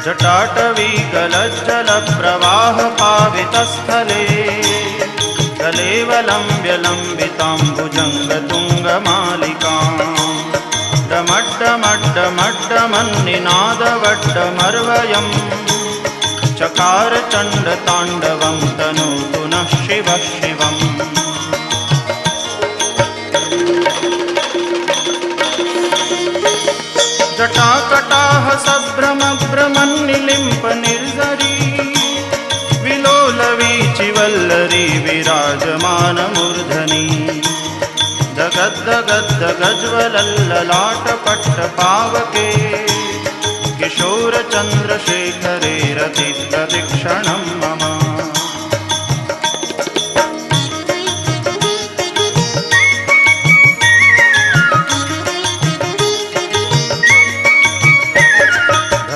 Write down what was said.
जटाटवीगलज्जलप्रवाहपावितस्थले कलेवलम्ब्य लम्बिताम्बुजङ्गतुङ्गमालिकाम् डमड्डमड्डमड्डमन्निनादवड्डमर्वयम् चकार चण्डताण्डवं तनोतु नः शिवः शिवम्। जटाकटाह सभ्रमभ्रमन्निलिम्प निर्झरी विलोलवीचिवल्लरी विराजमानमूर्धनि दगद्दगद्दगज्ज्वलल्ललाटपट्टपावके किशोरचन्द्रशेखरे रतिप्रदक्षिणम्